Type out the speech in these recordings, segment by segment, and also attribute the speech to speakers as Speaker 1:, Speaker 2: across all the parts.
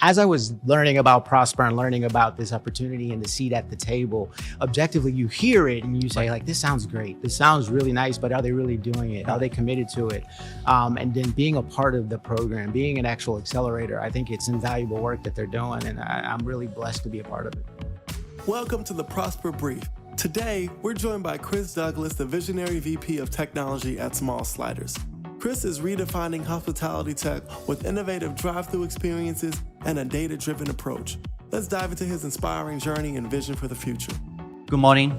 Speaker 1: as I was learning about Prosper and learning about this opportunity and the seat at the table, objectively, you hear it and you say, like, this sounds great. This sounds really nice, but are they really doing it? Are they committed to it? And then being a part of the program, being an actual accelerator, I think it's invaluable work that they're doing. And I'm really blessed to be a part of it.
Speaker 2: Welcome to the Prosper Brief. Today, we're joined by Kris Douglas, the visionary VP of technology at Small Sliders. Kris is redefining hospitality tech with innovative drive-thru experiences and a data-driven approach. Let's dive into his inspiring journey and vision for the future.
Speaker 3: Good morning.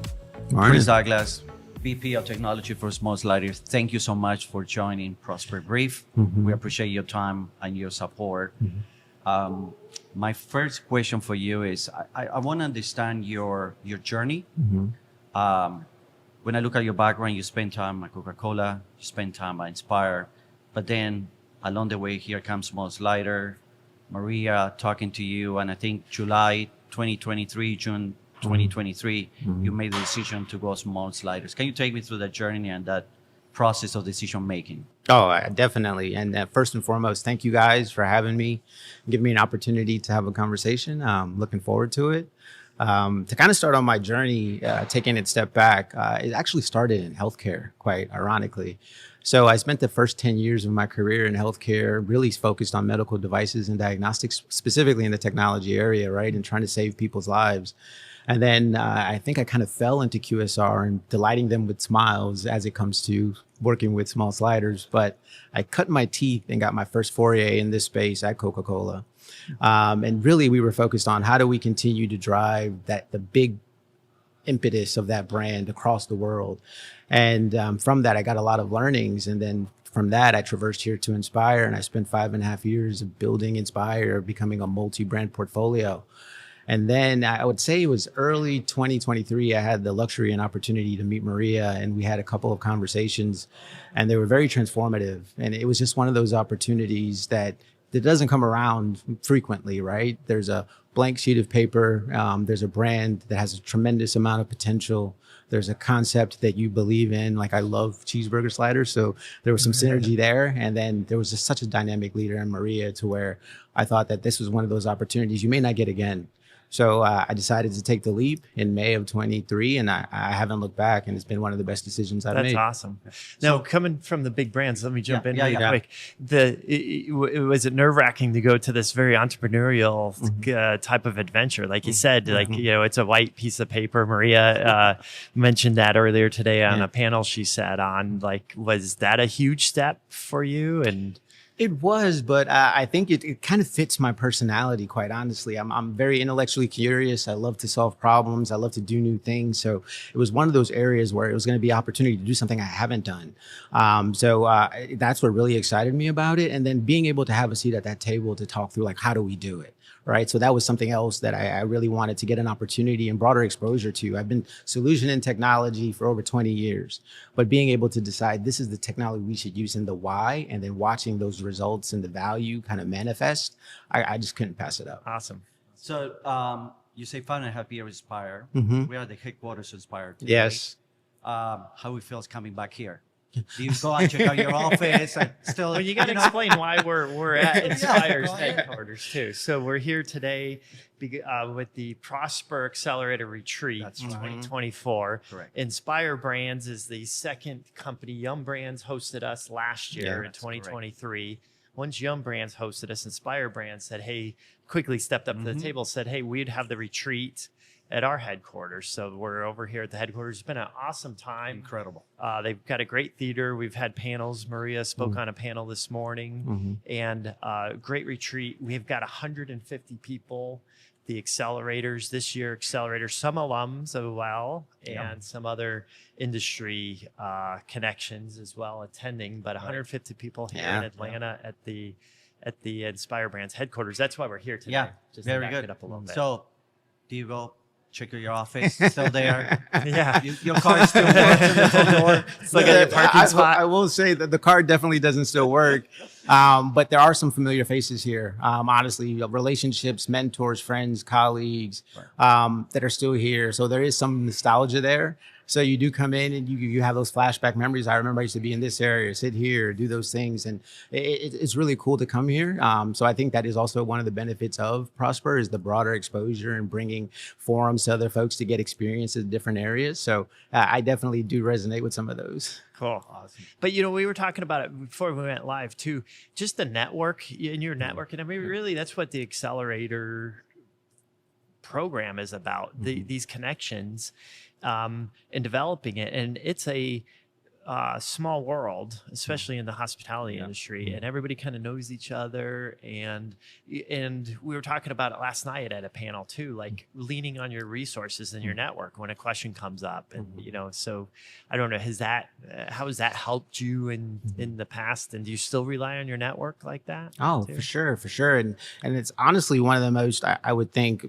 Speaker 3: Kris Douglas, VP of Technology for Small Sliders. Thank you so much for joining Prosper Brief. We appreciate your time and your support. My first question for you is, I want to understand your journey. When I look at your background, you spent time at Coca-Cola, you spent time at Inspire, but then along the way, here comes Small Slider, Maria talking to you, and I think July 2023, June 2023, you made the decision to go Small Sliders. Can you take me through that journey and that process of decision making?
Speaker 1: Oh, definitely. And first and foremost, thank you guys for having me, giving me an opportunity to have a conversation. Looking forward to it. To kind of start on my journey, taking a step back, it actually started in healthcare, quite ironically. So I spent the first 10 years of my career in healthcare, really focused on medical devices and diagnostics, specifically in the technology area, right? And trying to save people's lives. And then I think I kind of fell into QSR and delighting them with smiles as it comes to working with Small Sliders. But I cut my teeth and got my first foray in this space at Coca-Cola. And really, we were focused on how do we continue to drive the big impetus of that brand across the world. And from that, I got a lot of learnings. And then from that, I traversed here to Inspire, and I spent 5.5 years of building Inspire, becoming a multi-brand portfolio. And then I would say it was early 2023, I had the luxury and opportunity to meet Maria, and we had a couple of conversations, and they were very transformative. And it was just one of those opportunities that doesn't come around frequently, right? There's a blank sheet of paper. There's a brand that has a tremendous amount of potential. There's a concept that you believe in. Like, I love cheeseburger sliders. So there was some synergy there. And then there was just such a dynamic leader in Maria to where I thought that this was one of those opportunities you may not get again. So I decided to take the leap in May of 23, and I haven't looked back, and it's been one of the best decisions I've made.
Speaker 4: That's awesome. Now, coming from the big brands, let me jump in real quick. Was it nerve-wracking to go to this very entrepreneurial type of adventure? Like you said, it's a white piece of paper. Maria mentioned that earlier today on a panel she sat on. Like, was that a huge step for you? And
Speaker 1: it was, but I think it kind of fits my personality, quite honestly. I'm very intellectually curious. I love to solve problems. I love to do new things. So it was one of those areas where it was going to be an opportunity to do something I haven't done. So that's what really excited me about it. And then being able to have a seat at that table to talk through, like, how do we do it? Right. So that was something else that I really wanted to get an opportunity and broader exposure to. I've been solution in technology for over 20 years, but being able to decide this is the technology we should use and the why, and then watching those results and the value kind of manifest, I just couldn't pass it up.
Speaker 4: Awesome.
Speaker 3: So you say 5.5 years Inspire. We are the headquarters of Inspire today.
Speaker 1: Yes.
Speaker 3: How it feels coming back here? Do you go and check out your office? And still,
Speaker 4: well, you got to explain why we're at Inspire's headquarters too. So we're here today with the Prosper Accelerator Retreat 2024.
Speaker 3: Correct.
Speaker 4: Inspire Brands is the second company. Yum Brands hosted us last year in 2023. Correct. Once Yum Brands hosted us, Inspire Brands said, "Hey," quickly stepped up to the table, said, "Hey, we'd have the retreat at our headquarters." So we're over here at the headquarters. It's been an awesome time.
Speaker 3: Incredible.
Speaker 4: They've got a great theater. We've had panels. Maria spoke on a panel this morning, and great retreat. We've got 150 people. The accelerators this year, some alums as well, and some other industry connections as well attending. But 150 people here in Atlanta at the Inspire Brands headquarters. That's why we're here today.
Speaker 3: Yeah,
Speaker 4: just
Speaker 3: very
Speaker 4: to back
Speaker 3: good.
Speaker 4: it up a little bit.
Speaker 3: So, do you go check out your office? Still there?
Speaker 4: Yeah.
Speaker 3: Your car still works in the front door?
Speaker 4: It's like a parking spot.
Speaker 1: I will say that the car definitely doesn't still work, but there are some familiar faces here. Honestly, relationships, mentors, friends, colleagues that are still here. So there is some nostalgia there. So you do come in and you have those flashback memories. I remember I used to be in this area, sit here, do those things, and it's really cool to come here. So I think that is also one of the benefits of Prosper is the broader exposure and bringing forums to other folks to get experience in different areas. So I definitely do resonate with some of those.
Speaker 4: Cool. Awesome. But, we were talking about it before we went live too, just the network in your network. And I mean, really, that's what the accelerator program is about, these connections and developing it. And it's a small world, especially in the hospitality industry, and everybody kind of knows each other. And we were talking about it last night at a panel too, like leaning on your resources and your network when a question comes up. And so I don't know, how has that helped you in the past? And do you still rely on your network like that?
Speaker 1: Oh,
Speaker 4: too?
Speaker 1: for sure. And it's honestly one of the most, I would think,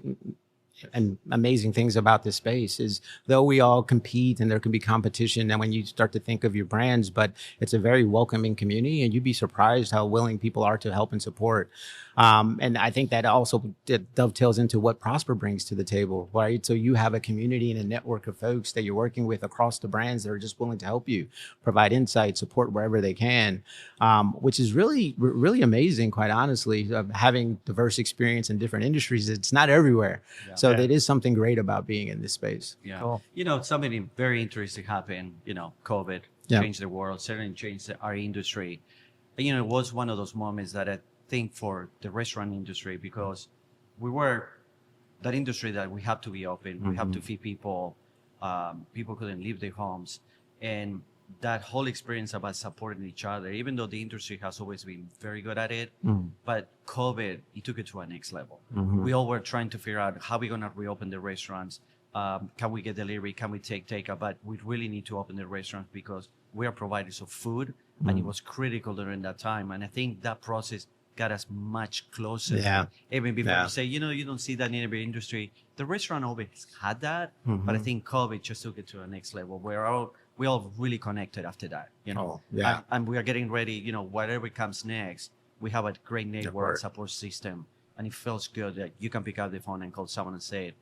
Speaker 1: and amazing things about this space is though we all compete and there can be competition and when you start to think of your brands, but it's a very welcoming community and you'd be surprised how willing people are to help and support. And I think that also dovetails into what Prosper brings to the table, right? So you have a community and a network of folks that you're working with across the brands that are just willing to help you, provide insight, support wherever they can, which is really, really amazing, quite honestly, having diverse experience in different industries. It's not everywhere. Yeah. So that is something great about being in this space.
Speaker 3: Yeah.
Speaker 4: Cool.
Speaker 3: Something very interesting happened, COVID changed the world, certainly changed our industry. And, it was one of those moments that I think for the restaurant industry, because we were that industry that we have to be open, we have to feed people, people couldn't leave their homes. And that whole experience about supporting each other, even though the industry has always been very good at it, but COVID, it took it to a next level. We all were trying to figure out how we're going to reopen the restaurants. Can we get delivery? Can we take takeout? But we really need to open the restaurants because we are providers of food, and it was critical during that time. And I think that process got us much closer.
Speaker 1: Yeah.
Speaker 3: Even before you say, you don't see that in every industry. The restaurant always had that, but I think COVID just took it to a next level where we all really connected after that, and we are getting ready, whatever comes next, we have a great network support system, and it feels good that you can pick up the phone and call someone and say,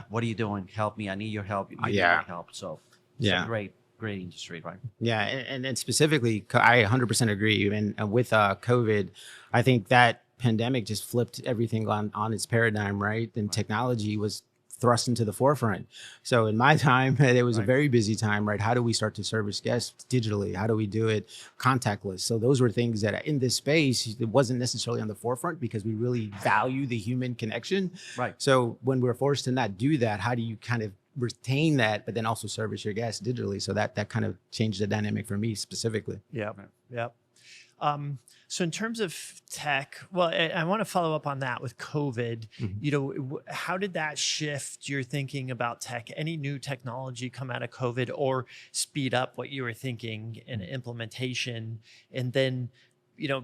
Speaker 3: what are you doing? Help me. I need your help. You need my help. So it's a great industry, right?
Speaker 1: Yeah. And specifically, I 100% agree. And with COVID, I think that pandemic just flipped everything on its paradigm, right? And technology was thrust into the forefront. So in my time, it was a very busy time, right? How do we start to service guests digitally? How do we do it contactless? So those were things that in this space, it wasn't necessarily on the forefront because we really value the human connection.
Speaker 3: Right.
Speaker 1: So when we're forced to not do that, how do you kind of retain that, but then also service your guests digitally? So that kind of changed the dynamic for me specifically.
Speaker 4: Yep. So in terms of tech, well, I want to follow up on that with COVID. How did that shift your thinking about tech? Any new technology come out of COVID or speed up what you were thinking in implementation? And then,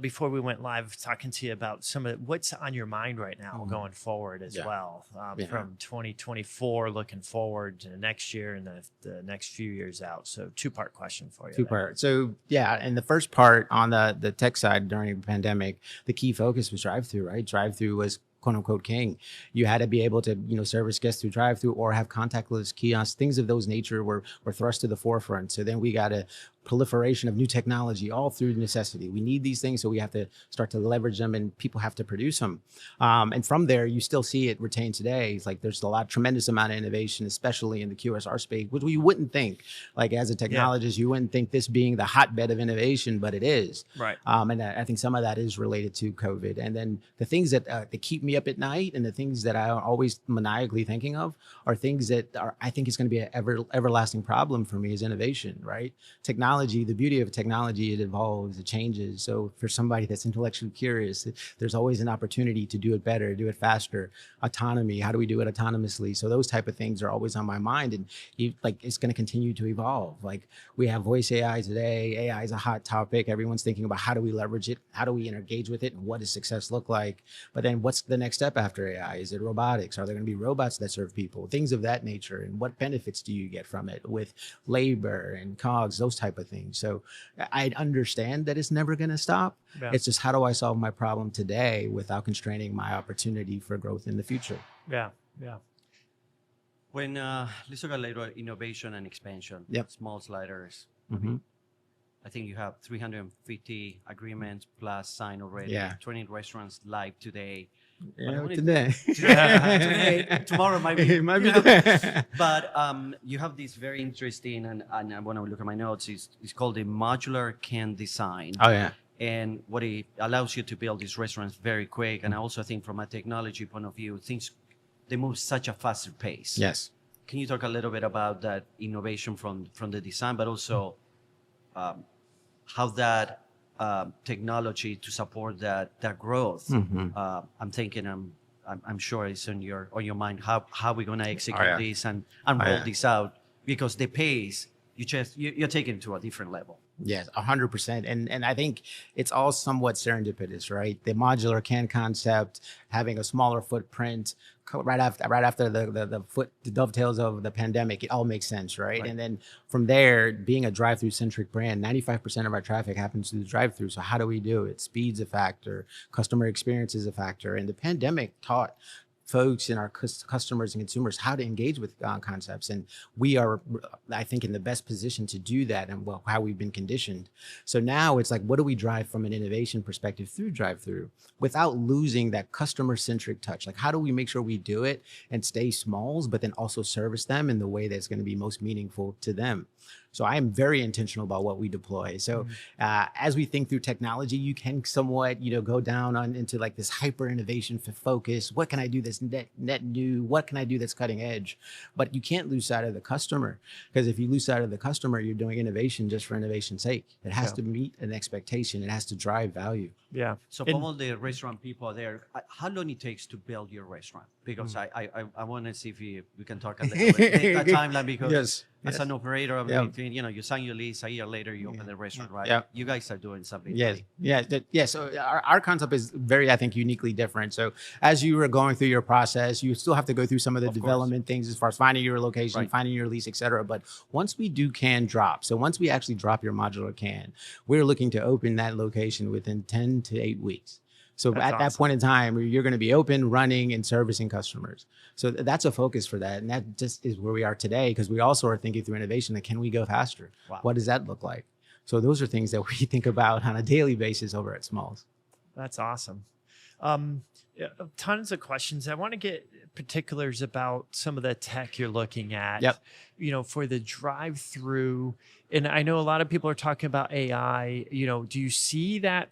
Speaker 4: before we went live, talking to you about some of what's on your mind right now going forward as well, from 2024 looking forward to next year and the next few years out. So two-part question for you.
Speaker 1: Two-part. So and the first part on the tech side during the pandemic, the key focus was drive-through, right? Drive-through was quote unquote king. You had to be able to, service guests through drive-through or have contactless kiosks. Things of those nature were thrust to the forefront. So then we got a proliferation of new technology all through necessity. We need these things, so we have to start to leverage them and people have to produce them. And from there, you still see it retained today. It's like there's tremendous amount of innovation, especially in the QSR space, which you wouldn't think, like as a technologist, you wouldn't think this being the hotbed of innovation, but it is.
Speaker 4: Right.
Speaker 1: And I think some of that is related to COVID. And then the things that keep me up at night and the things that I'm always maniacally thinking of are things that I think is going to be an everlasting problem for me is innovation, right? Technology, the beauty of technology, it evolves, it changes. So for somebody that's intellectually curious, there's always an opportunity to do it better, do it faster. Autonomy, how do we do it autonomously? So those type of things are always on my mind, and it's going to continue to evolve. Like we have voice AI today. AI is a hot topic. Everyone's thinking about how do we leverage it? How do we engage with it? And what does success look like? But then what's the next step after AI? Is it robotics? Are there going to be robots that serve people? Things of that nature. And what benefits do you get from it with labor and COGS, those type of things. So I understand that it's never going to stop. Yeah. It's just how do I solve my problem today without constraining my opportunity for growth in the future?
Speaker 4: Yeah.
Speaker 3: When let's talk a little about innovation and expansion.
Speaker 1: Yep.
Speaker 3: Small sliders.
Speaker 1: Mm-hmm.
Speaker 3: I think you have 350 agreements plus signed already.
Speaker 1: Yeah.
Speaker 3: 20 restaurants live today.
Speaker 1: Yeah, today.
Speaker 3: Today, tomorrow might be.
Speaker 1: It might be
Speaker 3: you know,
Speaker 1: today.
Speaker 3: but you have this very interesting, and I want to look at my notes. It's called the modular can design.
Speaker 1: Oh yeah.
Speaker 3: And what it allows you to build these restaurants very quick. And I also think from a technology point of view, things, they move such a faster pace.
Speaker 1: Yes.
Speaker 3: Can you talk a little bit about that innovation from the design, but also how that technology to support that growth? I'm thinking, I'm sure it's on your mind. How we're gonna execute this and roll this out, because the pace you're taking to a different level.
Speaker 1: Yes, 100%. And I think it's all somewhat serendipitous, right? The modular can concept, having a smaller footprint, right after the dovetails of the pandemic, it all makes sense, right? And then from there, being a drive-through centric brand, 95% of our traffic happens through the drive-through. So how do we do it? Speed's a factor, customer experience is a factor, and the pandemic taught folks and our customers and consumers how to engage with concepts. And we are, I think, in the best position to do that, and how we've been conditioned. So now it's like, what do we drive from an innovation perspective through drive-through without losing that customer-centric touch? Like, how do we make sure we do it and stay smalls, but then also service them in the way that's going to be most meaningful to them? So I am very intentional about what we deploy. So as we think through technology, you can somewhat, go down into like this hyper innovation focus. What can I do that's net new? What can I do that's cutting edge? But you can't lose sight of the customer, because if you lose sight of the customer, you're doing innovation just for innovation's sake. It has to meet an expectation. It has to drive value.
Speaker 4: Yeah.
Speaker 3: So from all the restaurant people there, how long it takes to build your restaurant? Because I want to see if we can talk a little bit, take that timeline, because as an operator, I mean, you sign your lease, a year later you open the restaurant, right?
Speaker 1: Yeah.
Speaker 3: You guys are doing something.
Speaker 1: Yes. So our concept is very, I think, uniquely different. So as you were going through your process, you still have to go through some of the development things as far as finding your location, finding your lease, et cetera. But once we do can drop, so once we actually drop your modular can, we're looking to open that location within 10 to 8 weeks. So that's that point in time, you're going to be open, running, and servicing customers. So that's a focus for that. And that just is where we are today, because we also are thinking through innovation. Like, can we go faster? Wow. What does that look like? So those are things that we think about on a daily basis over at Smalls.
Speaker 4: That's awesome. Tons of questions. I want to get particulars about some of the tech you're looking at.
Speaker 1: Yep.
Speaker 4: For the drive-through. And I know a lot of people are talking about AI. Do you see that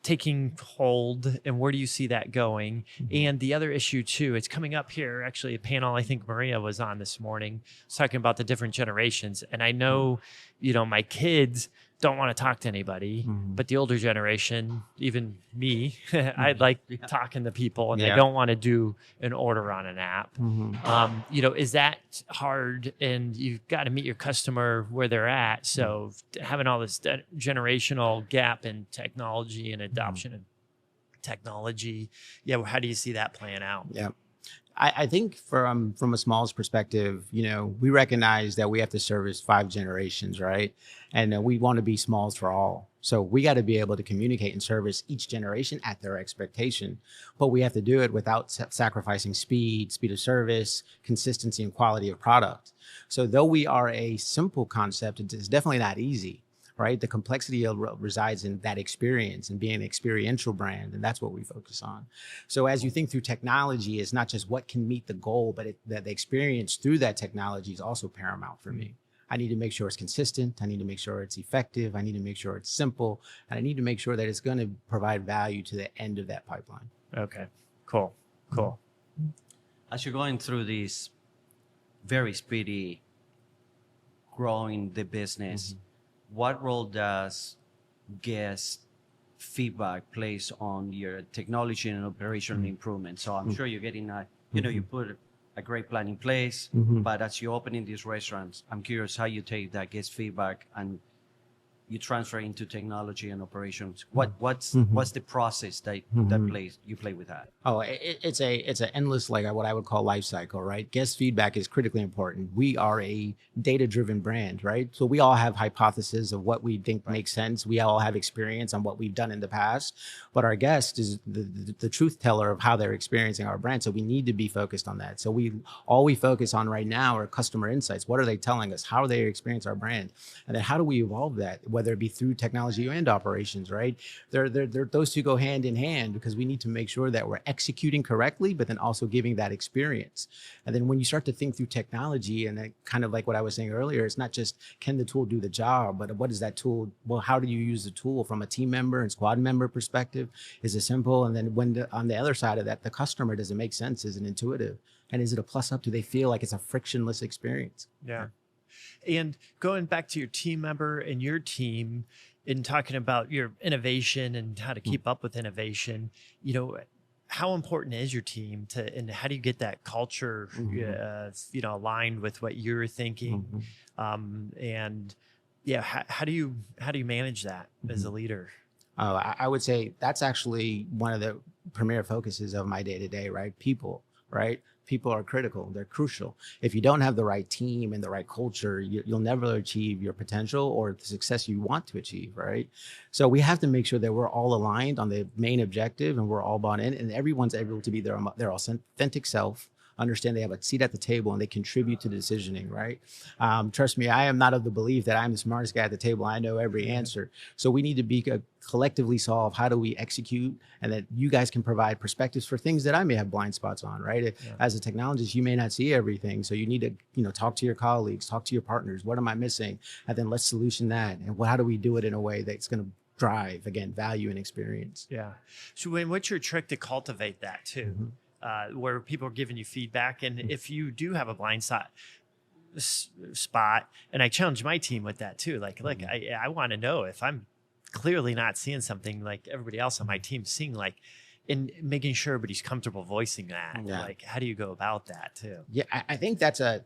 Speaker 4: taking hold, and where do you see that going? And the other issue too, it's coming up here, actually a panel I think Maria was on this morning, talking about the different generations. And I know, my kids don't want to talk to anybody, but the older generation, even me, I like talking to people, and I don't want to do an order on an app. Is that hard? And you've got to meet your customer where they're at. So having all this generational gap in technology and adoption of technology, how do you see that playing out?
Speaker 1: Yeah. I think from a Smalls perspective, we recognize that we have to service 5 generations, right? And we want to be Smalls for all. So we got to be able to communicate and service each generation at their expectation. But we have to do it without sacrificing speed of service, consistency, and quality of product. So though we are a simple concept, it's definitely not easy. Right? The complexity resides in that experience and being an experiential brand. And that's what we focus on. So as you think through technology, it's not just what can meet the goal, but that the experience through that technology is also paramount for me. I need to make sure it's consistent. I need to make sure it's effective. I need to make sure it's simple. And I need to make sure that it's going to provide value to the end of that pipeline.
Speaker 4: Okay, cool.
Speaker 3: As you're going through this very speedy growing the business, what role does guest feedback plays on your technology and operational improvement? So I'm sure you're getting you put a great plan in place, but as you're opening these restaurants, I'm curious how you take that guest feedback and you transfer into technology and operations? What's the process that you play with that?
Speaker 1: Oh, it's an endless, like what I would call life cycle, right? Guest feedback is critically important. We are a data-driven brand, right? So we all have hypotheses of what we think makes sense. We all have experience on what we've done in the past, but our guest is the truth teller of how they're experiencing our brand. So we need to be focused on that. So we focus on right now are customer insights. What are they telling us? How are they experiencing our brand? And then how do we evolve that, whether it be through technology and operations, right? Those two go hand in hand, because we need to make sure that we're executing correctly, but then also giving that experience. And then when you start to think through technology, and kind of like what I was saying earlier, it's not just can the tool do the job, but what is that tool? Well, how do you use the tool from a team member and squad member perspective? Is it simple? And then on the other side of that, the customer, does it make sense? Is it intuitive? And is it a plus up? Do they feel like it's a frictionless experience?
Speaker 4: Yeah. And going back to your team member and your team, in talking about your innovation and how to keep up with innovation, how important is your team and how do you get that culture, aligned with what you're thinking? And yeah, how do you manage that as a leader?
Speaker 1: I would say that's actually one of the premier focuses of my day-to-day, right? People, right? People are critical. They're crucial. If you don't have the right team and the right culture, you'll never achieve your potential or the success you want to achieve, right? So we have to make sure that we're all aligned on the main objective and we're all bought in, and everyone's able to be their authentic self, understand they have a seat at the table and they contribute to the decisioning, right? Trust me, I am not of the belief that I'm the smartest guy at the table. I know every answer. So we need to be collectively solve how do we execute, and that you guys can provide perspectives for things that I may have blind spots on, right? As a technologist, you may not see everything. So you need to, talk to your colleagues, talk to your partners. What am I missing? And then let's solution that. And how do we do it in a way that's going to drive, again, value and experience?
Speaker 4: Yeah. So what's your trick to cultivate that too? Where people are giving you feedback, and if you do have a blind spot, and I challenge my team with that too. Like, look, I want to know if I'm clearly not seeing something like everybody else on my team seeing, like, and making sure everybody's comfortable voicing that.
Speaker 1: Yeah.
Speaker 4: Like, how do you go about that too?
Speaker 1: Yeah, I think that's a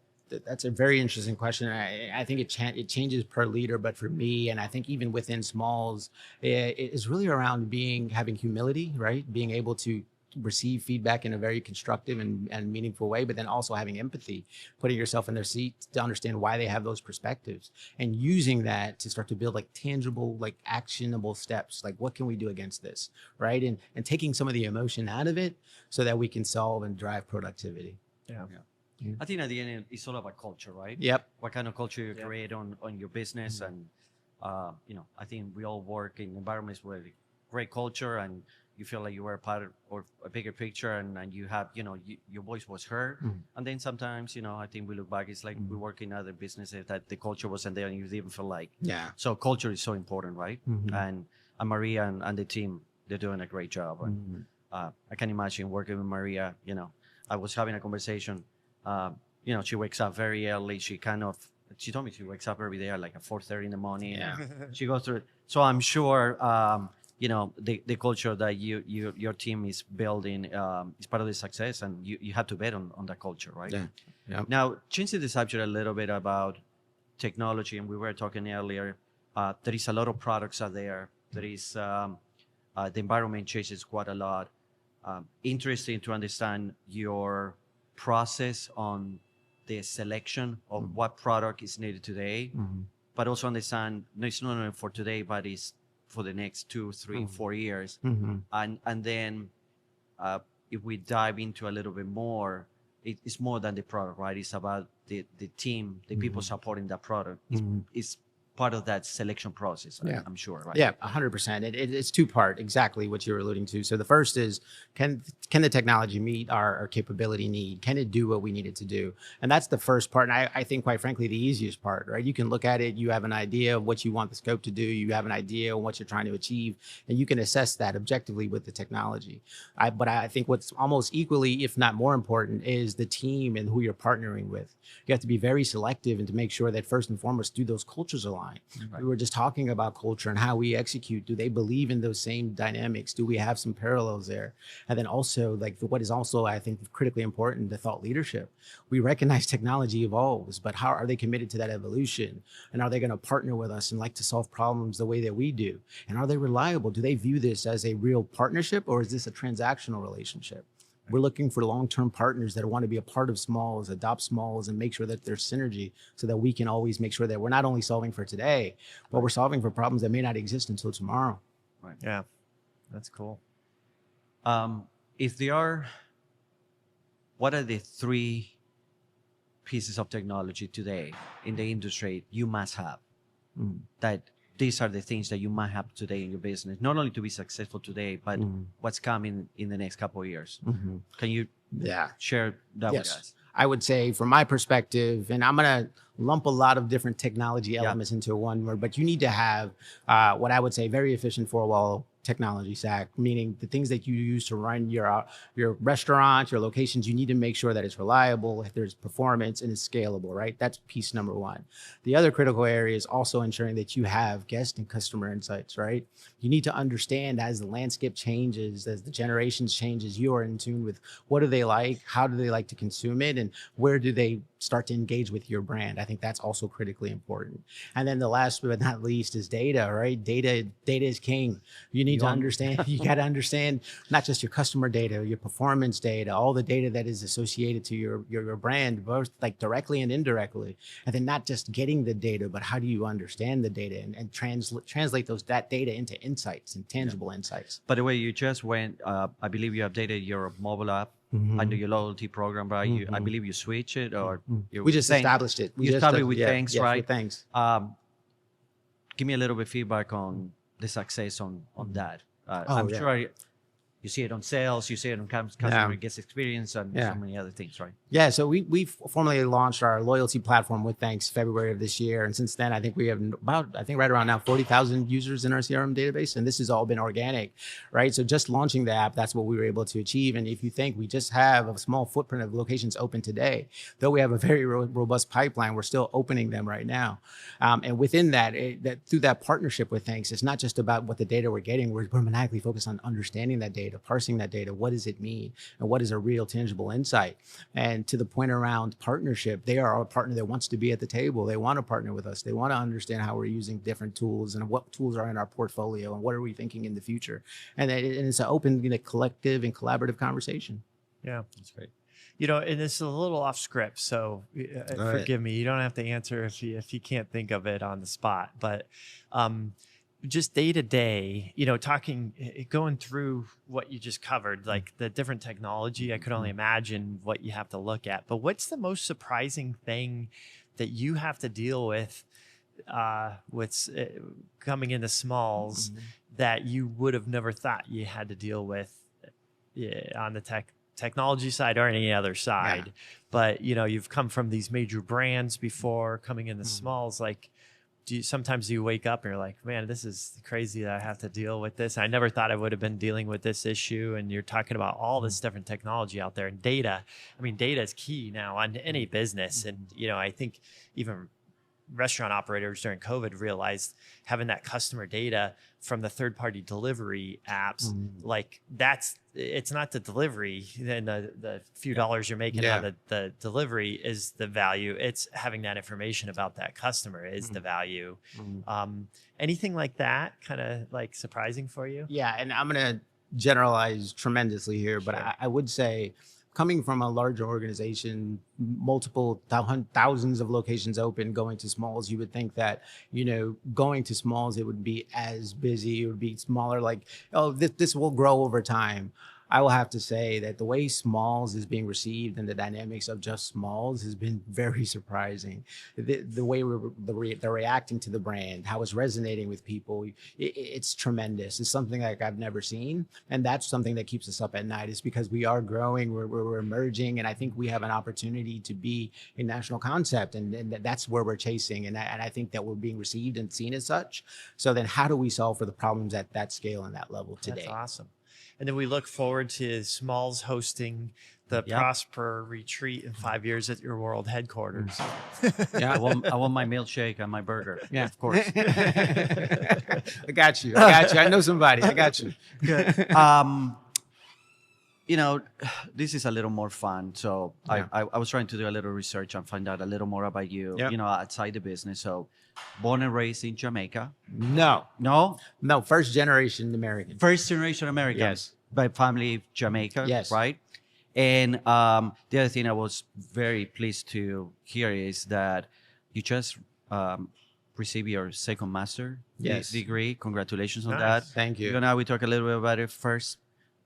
Speaker 1: very interesting question. I think it changes per leader, but for me, and I think even within Smalls, it is really around having humility, right? Being able to receive feedback in a very constructive and meaningful way, but then also having empathy, putting yourself in their seat to understand why they have those perspectives, and using that to start to build like tangible, like actionable steps. Like, what can we do against this, right? And taking some of the emotion out of it so that we can solve and drive productivity.
Speaker 4: Yeah.
Speaker 3: I think at the end, it's all about culture, right?
Speaker 1: Yep.
Speaker 3: What kind of culture you create on your business. And, I think we all work in environments with great culture, and you feel like you were a part of or a bigger picture, and you have, your voice was heard. And then sometimes, I think we look back, it's like we work in other businesses that the culture wasn't there and you didn't feel like.
Speaker 1: Yeah.
Speaker 3: So culture is so important, right? And Maria and the team, they're doing a great job. And I can imagine working with Maria. I was having a conversation. She wakes up very early. She told me she wakes up every day at like at 4:30 in the morning.
Speaker 1: Yeah.
Speaker 3: She goes through. So I'm sure, the culture that your team is building is part of the success, and you have to bet on that culture, right?
Speaker 1: Yeah. Yep.
Speaker 3: Now, changing the subject a little bit about technology, and we were talking earlier, there is a lot of products out there. There is the environment changes quite a lot. Interesting to understand your process on the selection of what product is needed today, but also understand it's not only for today, but it's for the next 2, 3, 4 years. And then if we dive into a little bit more, it's more than the product, right? It's about the team, the people supporting that product. It's part of that selection process, I'm sure, right?
Speaker 1: Yeah, 100%. It's two-part, exactly what you're alluding to. So the first is, can the technology meet our capability need? Can it do what we need it to do? And that's the first part. And I think, quite frankly, the easiest part, right? You can look at it, you have an idea of what you want the scope to do, you have an idea of what you're trying to achieve, and you can assess that objectively with the technology. But I think what's almost equally, if not more important, is the team and who you're partnering with. You have to be very selective and to make sure that first and foremost, do those cultures align? line.
Speaker 3: Right.
Speaker 1: We were just talking about culture and how we execute. Do they believe in those same dynamics? Do we have some parallels there? And then also, like, what is also, I think, critically important, the thought leadership. We recognize technology evolves, but how are they committed to that evolution? And are they going to partner with us and like to solve problems the way that we do? And are they reliable? Do they view this as a real partnership, or is this a transactional relationship? We're looking for long-term partners that want to be a part of Smalls, adopt Smalls, and make sure that there's synergy so that we can always make sure that we're not only solving for today, but we're solving for problems that may not exist until tomorrow.
Speaker 3: Right.
Speaker 4: Yeah, that's cool.
Speaker 3: If there are, what are the 3 pieces of technology today in the industry you must have? That these are the things that you might have today in your business, not only to be successful today, but what's coming in the next couple of years. Can you share that with us?
Speaker 1: I would say from my perspective, and I'm going to lump a lot of different technology elements into one word, but you need to have what I would say very efficient 4-wall technology stack, meaning the things that you use to run your restaurants, your locations. You need to make sure that it's reliable, if there's performance, and it's scalable, right? That's piece number one. The other critical area is also ensuring that you have guest and customer insights, right? You need to understand as the landscape changes, as the generations changes, you are in tune with what do they like, how do they like to consume it, and where do they start to engage with your brand. I think that's also critically important. And then the last but not least is data, right? Data is king. You need to understand, you got to understand not just your customer data, your performance data, all the data that is associated to your brand, both like directly and indirectly. And then not just getting the data, but how do you understand the data and translate that data into insights and tangible insights.
Speaker 3: By the way, you just went, I believe you updated your mobile app under your loyalty program, right? I believe you switch it, or
Speaker 1: we just established it.
Speaker 3: You started with Thanks, right?
Speaker 1: With Thanks.
Speaker 3: Give me a little bit of feedback on the success on that. I'm sure you see it on sales, you see it on customer guest experience, and so many other things, right?
Speaker 1: Yeah, so we formally launched our loyalty platform with Thanks February of this year. And since then, I think we have right around now 40,000 users in our CRM database. And this has all been organic, right? So just launching the app, that's what we were able to achieve. And if you think we just have a small footprint of locations open today, though we have a very robust pipeline, we're still opening them right now. And within that, through that partnership with Thanks, it's not just about what the data we're getting, we're maniacally focused on understanding that data, parsing that data. What does it mean? And what is a real tangible insight? And to the point around partnership, they are a partner that wants to be at the table. They want to partner with us. They want to understand how we're using different tools and what tools are in our portfolio and what are we thinking in the future. And it's an open, collective and collaborative conversation.
Speaker 4: Yeah, that's great. And it's a little off script, so forgive me. You don't have to answer if you can't think of it on the spot. But just day to day, going through what you just covered, like the different technology, I could only imagine what you have to look at. But what's the most surprising thing that you have to deal with coming into Smalls that you would have never thought you had to deal with on the technology side or any other side? But you've come from these major brands before coming into Smalls. Like, sometimes you wake up and you're like, man, this is crazy that I have to deal with this. I never thought I would have been dealing with this issue. And you're talking about all this different technology out there, and data. I mean, data is key now on any business. And I think even restaurant operators during COVID realized having that customer data from the third-party delivery apps, like it's not the delivery and the few dollars you're making out of the delivery is the value. It's having that information about that customer is the value. Anything like that kind of like surprising for you?
Speaker 1: Yeah, and I'm going to generalize tremendously here, but I would say, coming from a larger organization, multiple thousands of locations open, going to Smalls, you would think that, going to Smalls, it would be as busy, it would be smaller, like, oh, this will grow over time. I will have to say that the way Smalls is being received and the dynamics of just Smalls has been very surprising. The way they're reacting to the brand, how it's resonating with people, it's tremendous. It's something like I've never seen. And that's something that keeps us up at night, is because we are growing, we're emerging. And I think we have an opportunity to be a national concept. And that's where we're chasing. And I think that we're being received and seen as such. So then how do we solve for the problems at that scale and that level today?
Speaker 4: That's awesome. And then we look forward to Smalls hosting the
Speaker 3: Yeah.
Speaker 4: Prosper retreat in 5 years at your world headquarters.
Speaker 3: I want my milkshake and my burger.
Speaker 1: Yeah,
Speaker 3: Of course.
Speaker 1: I got you. I know somebody. I got you.
Speaker 3: Good. You know, this is a little more fun. So
Speaker 1: Yeah.
Speaker 3: I was trying to do a little research and find out a little more about you,
Speaker 1: Yep.
Speaker 3: you know, outside the business. So born and raised in Jamaica.
Speaker 1: No,
Speaker 3: No?
Speaker 1: first generation American.
Speaker 3: First generation American.
Speaker 1: Yes.
Speaker 3: By family Jamaica.
Speaker 1: Yes.
Speaker 3: Right? And the other thing I was very pleased to hear is that you just received your second master
Speaker 1: Yes.
Speaker 3: degree. Congratulations on
Speaker 4: Nice.
Speaker 3: that.
Speaker 1: Thank you.
Speaker 3: You know, we talk a little bit about it first.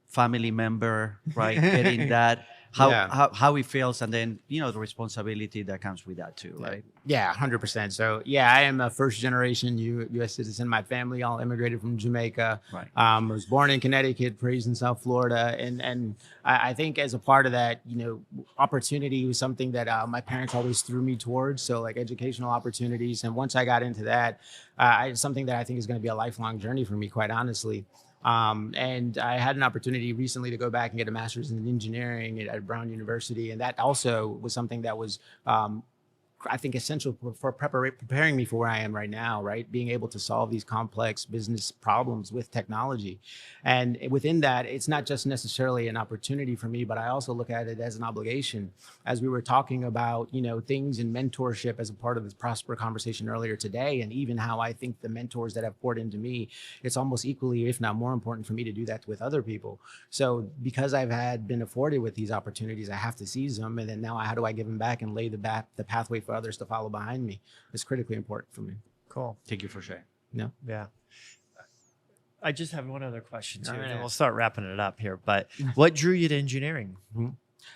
Speaker 3: Family member, right? Getting that,
Speaker 1: Yeah.
Speaker 3: how it feels, and then you know the responsibility that comes with that too, right?
Speaker 1: Yeah, 100%. So yeah, I am a first generation U.S. citizen. My family all immigrated from Jamaica.
Speaker 3: Right.
Speaker 1: I was born in Connecticut, raised in South Florida, and I think as a part of that, you know, opportunity was something that my parents always threw me towards. So like educational opportunities, and once I got into that, it's something that I think is going to be a lifelong journey for me, quite honestly. And I had an opportunity recently to go back and get a master's in engineering at Brown University. And that also was something that was, I think, essential for preparing me for where I am right now, right? Being able to solve these complex business problems with technology. And within that, it's not just necessarily an opportunity for me, but I also look at it as an obligation. As we were talking about, you know, things in mentorship as a part of this Prosper conversation earlier today, and even how I think the mentors that have poured into me, it's almost equally, if not more important for me to do that with other people. So because I've been afforded with these opportunities, I have to seize them. And then now how do I give them back and lay the pathway for others to follow behind me? It's critically important for me.
Speaker 4: Cool.
Speaker 3: Thank you for sharing.
Speaker 1: No.
Speaker 4: Yeah. I just have one other question too,
Speaker 1: All right.
Speaker 4: and we'll start wrapping it up here. But what drew you to engineering?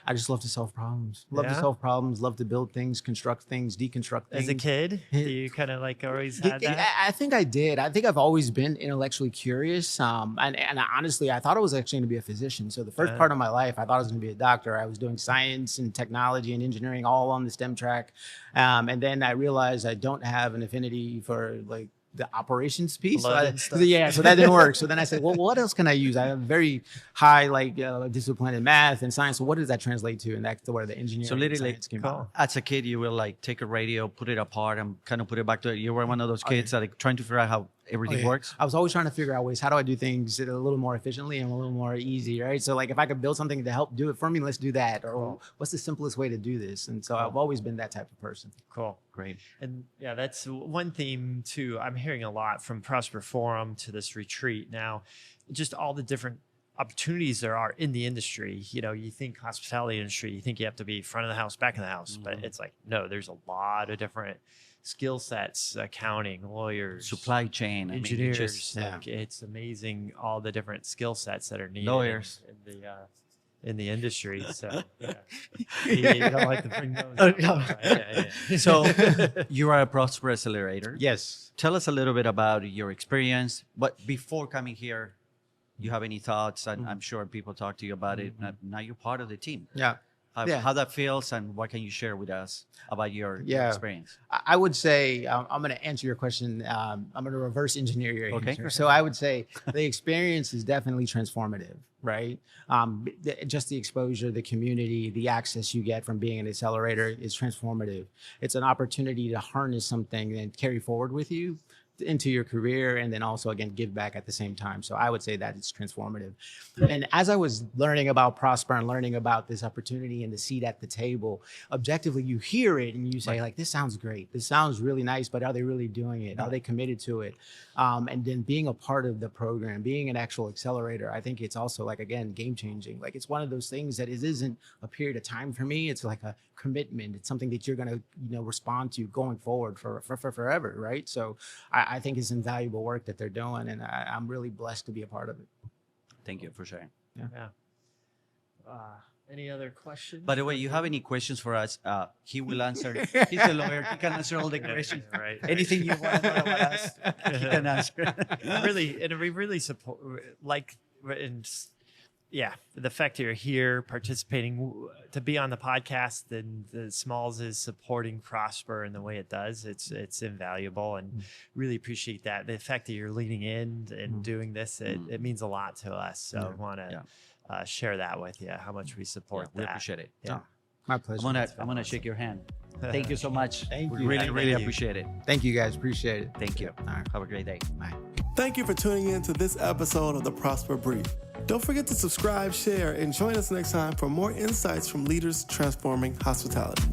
Speaker 1: I just love to solve problems. Love to
Speaker 4: Yeah?
Speaker 1: solve problems. Love to build things, construct things, deconstruct things.
Speaker 4: As a kid, do you kind of like always had that?
Speaker 1: I think I did. I think I've always been intellectually curious. And honestly, I thought I was actually going to be a physician. So the first part of my life, I thought I was going to be a doctor. I was doing science and technology and engineering all on the STEM track. And then I realized I don't have an affinity for like the operations piece. So so that didn't work. So then I said, well, what else can I use? I have very high discipline in math and science. So what does that translate to? And that's where the engineering
Speaker 3: So literally,
Speaker 1: and science came out.
Speaker 3: as a kid, you will like take a radio, put it apart, and kind of put it back to it. You were one of those kids that like trying to figure out how everything works.
Speaker 1: I was always trying to figure out ways, how do I do things a little more efficiently and a little more easy, right? So like if I could build something to help do it for me, let's do that. Or what's the simplest way to do this? And so I've always been that type of person.
Speaker 4: Cool.
Speaker 3: Great.
Speaker 4: And yeah, that's one theme too. I'm hearing a lot from Prosper Forum to this retreat now, just all the different opportunities there are in the industry. You know, you think hospitality industry, you think you have to be front of the house, back of the house, but it's like, no, there's a lot of different skill sets, accounting, lawyers,
Speaker 3: Supply chain,
Speaker 4: engineers. It's amazing all the different skill sets that are needed
Speaker 3: Lawyers.
Speaker 4: in the industry. So yeah. You don't like to bring those up, right? Yeah.
Speaker 3: So you are a Prosper Accelerator.
Speaker 1: Yes.
Speaker 3: Tell us a little bit about your experience. But before coming here, you have any thoughts? And I'm sure people talk to you about it. Now you're part of the team.
Speaker 1: Yeah.
Speaker 3: How that feels, and what can you share with us about your experience?
Speaker 1: I would say, I'm going to answer your question. I'm going to reverse engineer your answer. So I would say the experience is definitely transformative, right? Just the exposure, the community, the access you get from being an accelerator is transformative. It's an opportunity to harness something and carry forward with you into your career, and then also again give back at the same time. So I would say that it's transformative. And as I was learning about Prosper and learning about this opportunity and the seat at the table, objectively you hear it and you say like, this sounds great, this sounds really nice, but are they really doing it? Are they committed to it? And then being a part of the program, being an actual accelerator, I think it's also like, again, game changing. Like it's one of those things that it isn't a period of time for me. It's like a commitment. It's something that you're going to respond to going forward for forever, right? So I think it's invaluable work that they're doing, and I'm really blessed to be a part of it.
Speaker 3: Thank you for sharing.
Speaker 4: Yeah. Any other questions?
Speaker 3: By the way, you have any questions for us? He will answer. He's a lawyer. He can answer all the questions.
Speaker 4: Right.
Speaker 3: Anything you want to know about us, he can answer.
Speaker 4: Really, and we really support, the fact that you're here participating to be on the podcast and the Smalls is supporting Prosper in the way it does. It's invaluable, and really appreciate that. The fact that you're leaning in and doing this, it means a lot to us. So I want to share that with you, how much we support
Speaker 3: We
Speaker 4: that.
Speaker 3: appreciate it.
Speaker 4: Yeah.
Speaker 1: My pleasure.
Speaker 3: I'm gonna shake your hand. Thank you so much.
Speaker 1: Thank
Speaker 3: We
Speaker 1: you.
Speaker 3: really,
Speaker 1: Thank
Speaker 3: really
Speaker 4: you.
Speaker 3: appreciate it.
Speaker 1: Thank you guys. Appreciate it.
Speaker 3: Thank you.
Speaker 1: All right.
Speaker 3: Have a great day.
Speaker 1: Bye.
Speaker 2: Thank you for tuning in to this episode of the Prosper Brief. Don't forget to subscribe, share, and join us next time for more insights from leaders transforming hospitality.